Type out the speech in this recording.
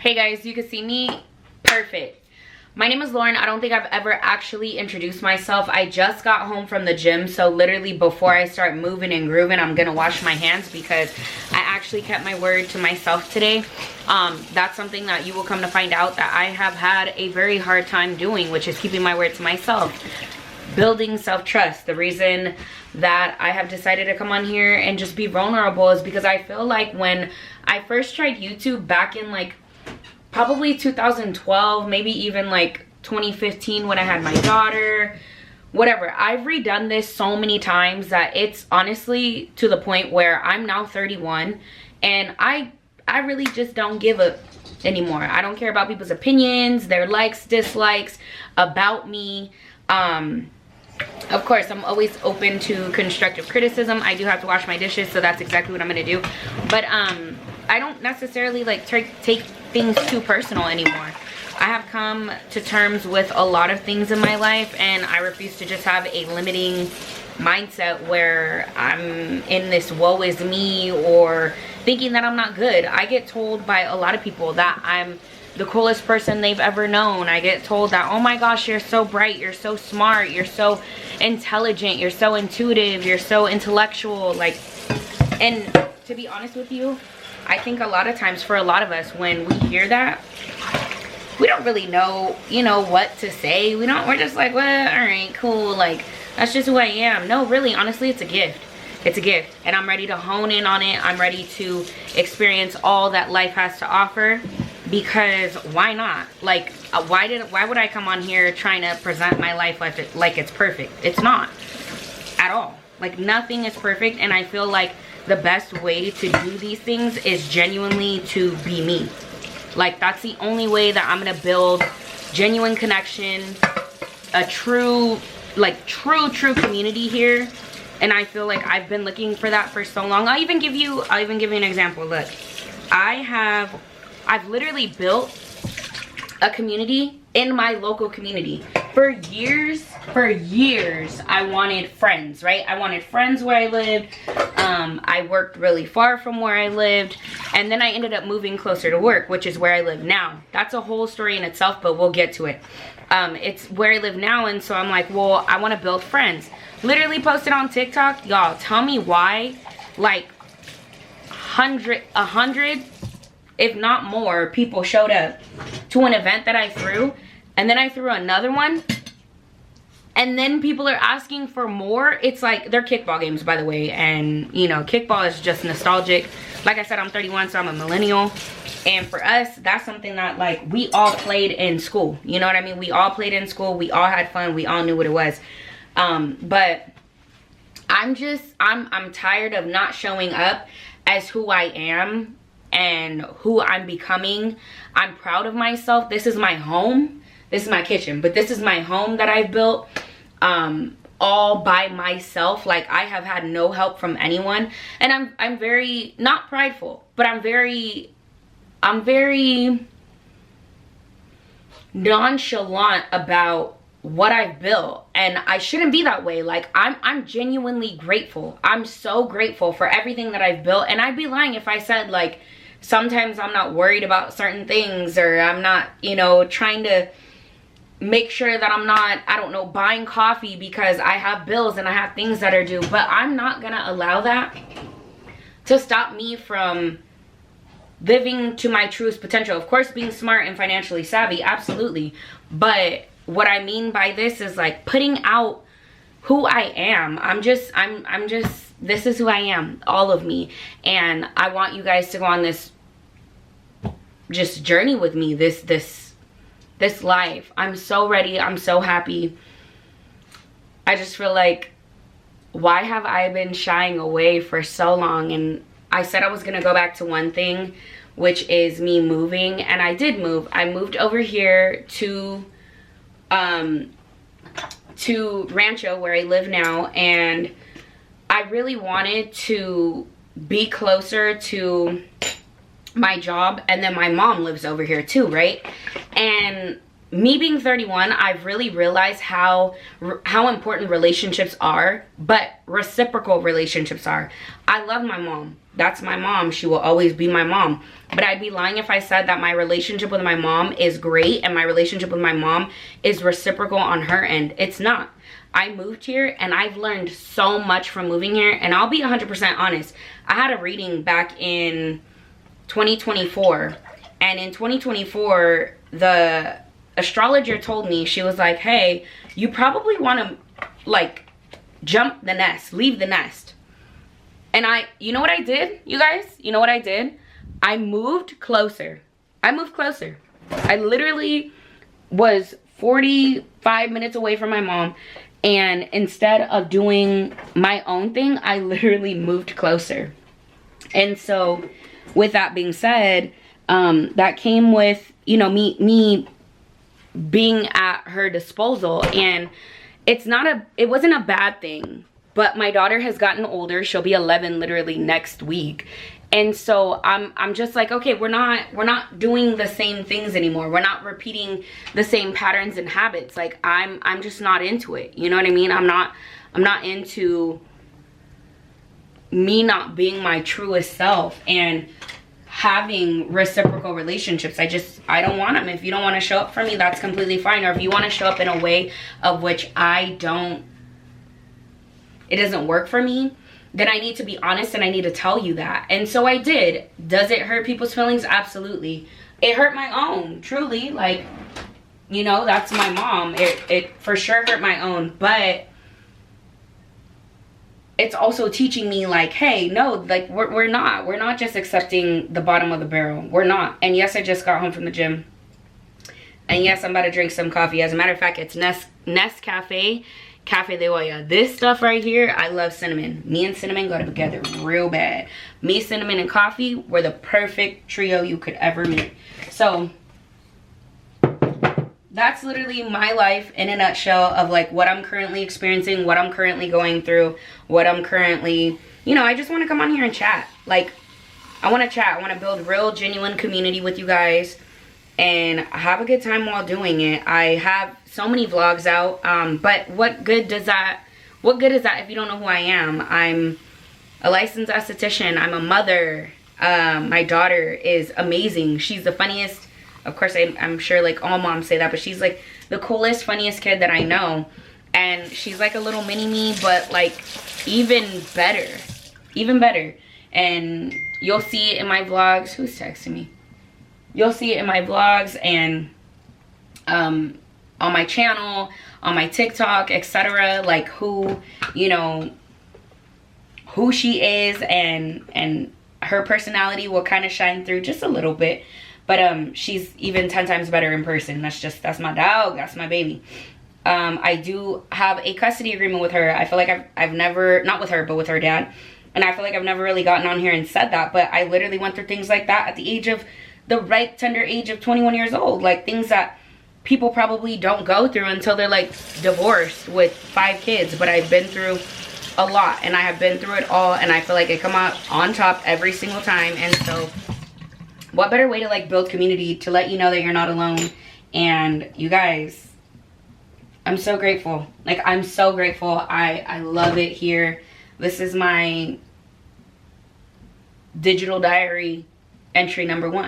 Hey guys, you can see me perfect. My name is Lauren. I don't think I've ever actually introduced myself. I just got home from the gym, so literally before I start moving and grooving, I'm gonna wash my hands because I actually kept my word to myself today. That's something that you will come to find out that I have had a very hard time doing, which is keeping my word to myself. Building self-trust. The reason that I have decided to come on here and just be vulnerable is because I feel like when I first tried YouTube back in like probably 2012, maybe even like 2015 when I had my daughter, whatever, I've redone this so many times that it's honestly to the point where I'm now 31 and I really just don't give a anymore. I don't care about people's opinions, their likes, dislikes about me. Of course, I'm always open to constructive criticism. I do have to wash my dishes, so that's exactly what I'm gonna do. But I don't necessarily like take things too personal anymore. I have come to terms with a lot of things in my life, and I refuse to just have a limiting mindset where I'm in this woe is me or thinking that I'm not good. I get told by a lot of people that I'm the coolest person they've ever known. I get told that, oh my gosh, you're so bright, you're so smart, you're so intelligent, you're so intuitive, you're so intellectual. Like, and to be honest with you, I think a lot of times for a lot of us, when we hear that, we don't really know, you know, what to say. We're just like, well, all right, cool. Like, that's just who I am. No, really, honestly, it's a gift. It's a gift. And I'm ready to hone in on it. I'm ready to experience all that life has to offer. Because why not? Like, why would I come on here trying to present my life like it's perfect? It's not at all. Like, nothing is perfect, and I feel like the best way to do these things is genuinely to be me. Like, that's the only way that I'm gonna build genuine connection, a true, like, true community here. And I feel like I've been looking for that for so long. I'll even give you an example. Look, I've literally built a community in my local community. For years, I wanted friends, right? I wanted friends where I lived. I worked really far from where I lived. And then I ended up moving closer to work, which is where I live now. That's a whole story in itself, but we'll get to it. It's where I live now, and so I'm like, well, I want to build friends. Literally posted on TikTok. Y'all, tell me why, like, 100, if not more, people showed up to an event that I threw, and then I threw another one, and then people are asking for more. It's like, they're kickball games, by the way, and you know, kickball is just nostalgic. Like I said, I'm 31, so I'm a millennial, and for us, that's something that, like, we all played in school. You know what I mean? We all played in school, we all had fun, we all knew what it was. But I'm tired of not showing up as who I am and who I'm becoming. I'm proud of myself. This is my home. This is my kitchen, but this is my home that I've built all by myself. Like, I have had no help from anyone, and I'm very, not prideful, but I'm very nonchalant about what I've built, and I shouldn't be that way. Like, I'm genuinely grateful. I'm so grateful for everything that I've built, and I'd be lying if I said, like, sometimes I'm not worried about certain things, or I'm not, you know, trying to make sure that I'm not, I don't know, buying coffee because I have bills and I have things that are due. But I'm not gonna allow that to stop me from living to my truest potential. Of course, being smart and financially savvy, absolutely. But what I mean by this is, like, putting out who I am. I'm just, this is who I am, all of me. And I want you guys to go on this just journey with me, this life. I'm so ready. I'm so happy. I just feel like, why have I been shying away for so long? And I said I was gonna go back to one thing, which is me moving, and I did move. I moved over here to Rancho, where I live now, and I really wanted to be closer to my job. And then my mom lives over here too, right? And me being 31, I've really realized how important relationships are, but reciprocal relationships are. I love my mom. That's my mom. She will always be my mom. But I'd be lying if I said that my relationship with my mom is great and my relationship with my mom is reciprocal on her end. It's not. I moved here and I've learned so much from moving here, and I'll be 100% honest. I had a reading back in 2024, and in 2024, the astrologer told me, she was like, hey, you probably want to like jump the nest, leave the nest. And you know what I did, you guys? You know what I did? I moved closer. I moved closer. I literally was 45 minutes away from my mom, and instead of doing my own thing, I literally moved closer. And so with that being said, that came with, you know, me being at her disposal, and it wasn't a bad thing. But my daughter has gotten older. She'll be 11 literally next week. And so I'm just like, okay, we're not doing the same things anymore. We're not repeating the same patterns and habits. Like I'm just not into it. You know what I mean? I'm not into me not being my truest self and having reciprocal relationships. I don't want them. If you don't want to show up for me, that's completely fine. Or if you want to show up in a way of which it doesn't work for me, then I need to be honest and I need to tell you that. And so I did. Does it hurt people's feelings? Absolutely. It hurt my own, truly. Like, you know, that's my mom. It for sure hurt my own, but it's also teaching me like, hey, no, like we're not just accepting the bottom of the barrel. We're not. And yes, I just got home from the gym. And yes, I'm about to drink some coffee. As a matter of fact, it's Nescafe Cafe de Olla. This stuff right here, I love cinnamon. Me and cinnamon go together real bad. Me, cinnamon, and coffee were the perfect trio you could ever meet. So that's literally my life in a nutshell of like what I'm currently experiencing, what I'm currently going through, what I'm currently, you know, I just want to come on here and chat. Like, I want to chat. I want to build real, genuine community with you guys and have a good time while doing it. I have so many vlogs out, but what good is that if you don't know who I am? I'm a licensed esthetician. I'm a mother. My daughter is amazing. She's the funniest. Of course, I'm sure like all moms say that, but she's like the coolest, funniest kid that I know. And she's like a little mini me, but like even better. And you'll see it in my vlogs. Who's texting me? You'll see it in my vlogs and on my channel, on my TikTok, etc. Like who she is, and her personality will kind of shine through just a little bit. But she's even 10 times better in person. That's my dog. That's my baby. I do have a custody agreement with her. I feel like I've never, not with her, but with her dad. And I feel like I've never really gotten on here and said that. But I literally went through things like that at the ripe, tender age of 21 years old. Like things that people probably don't go through until they're like divorced with 5 kids. But I've been through a lot, and I have been through it all, and I feel like I come out on top every single time. And so what better way to like build community to let you know that you're not alone. And you guys, I'm so grateful. Like I'm so grateful. I love it here. This is my digital diary entry number 1.